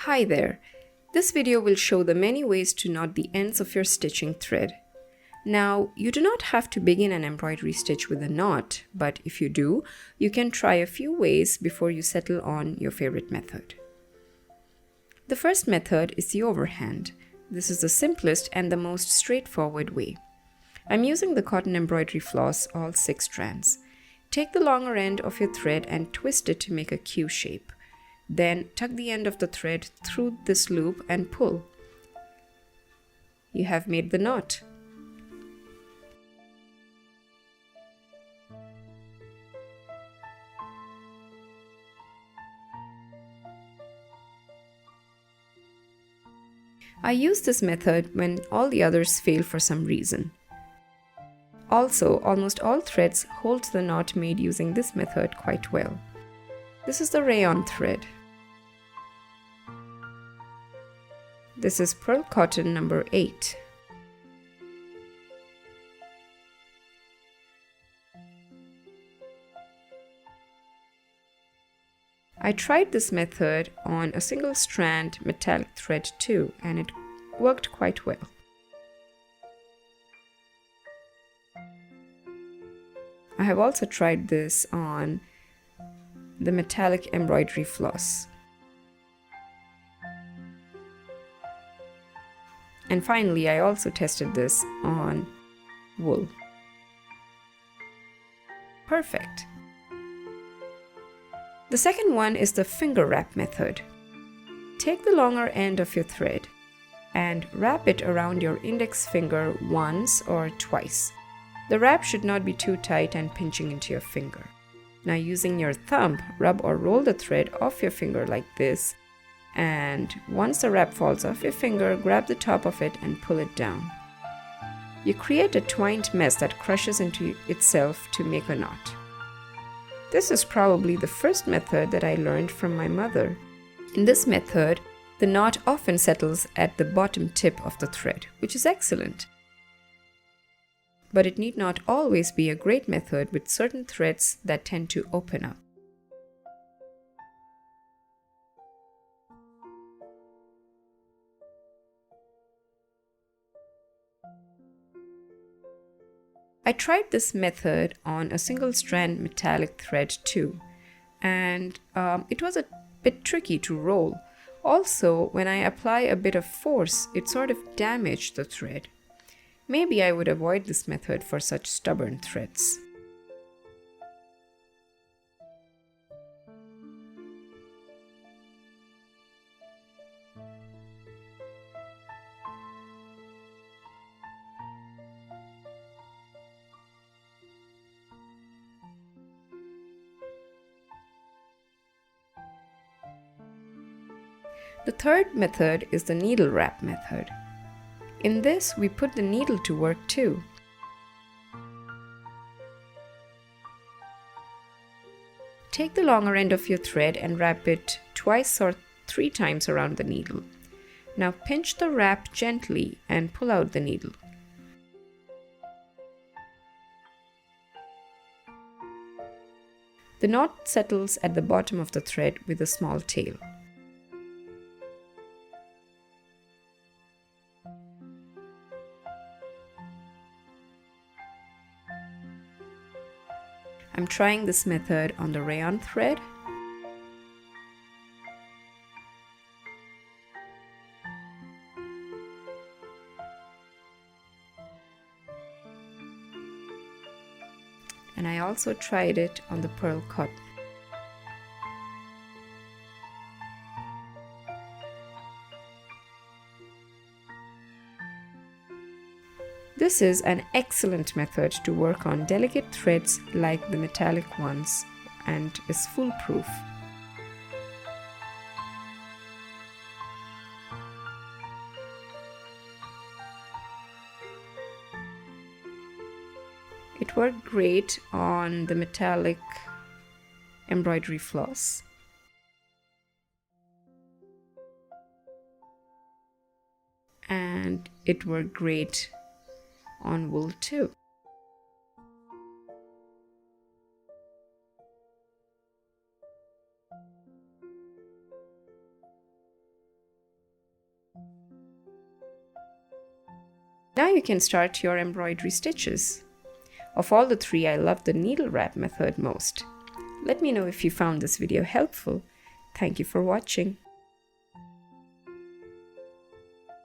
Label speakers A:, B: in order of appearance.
A: Hi there! This video will show the many ways to knot the ends of your stitching thread. Now, you do not have to begin an embroidery stitch with a knot, but if you do, you can try a few ways before you settle on your favorite method. The first method is the overhand. This is the simplest and the most straightforward way. I'm using the cotton embroidery floss, all 6 strands. Take the longer end of your thread and twist it to make a Q shape. Then tuck the end of the thread through this loop and pull. You have made the knot. I use this method when all the others fail for some reason. Also, almost all threads hold the knot made using this method quite well. This is the rayon thread. This is pearl cotton number 8. I tried this method on a single strand metallic thread too, and it worked quite well. I have also tried this on the metallic embroidery floss. And finally, I also tested this on wool. Perfect! The second one is the finger wrap method. Take the longer end of your thread and wrap it around your index finger once or twice. The wrap should not be too tight and pinching into your finger. Now, using your thumb, rub or roll the thread off your finger like this, and once the wrap falls off your finger, grab the top of it and pull it down. You create a twined mess that crushes into itself to make a knot. This is probably the first method that I learned from my mother. In this method, the knot often settles at the bottom tip of the thread, which is excellent. But it need not always be a great method with certain threads that tend to open up. I tried this method on a single strand metallic thread too, and it was a bit tricky to roll. Also, when I apply a bit of force, it sort of damaged the thread. Maybe I would avoid this method for such stubborn threads. The third method is the needle wrap method. In this, we put the needle to work too. Take the longer end of your thread and wrap it twice or 3 times around the needle. Now pinch the wrap gently and pull out the needle. The knot settles at the bottom of the thread with a small tail. I'm trying this method on the rayon thread. And I also tried it on the pearl cotton. This is an excellent method to work on delicate threads like the metallic ones and is foolproof. It worked great on the metallic embroidery floss. And it worked great on wool too. Now you can start your embroidery stitches. Of all the three, I love the needle wrap method most. Let me know if you found this video helpful. Thank you for watching.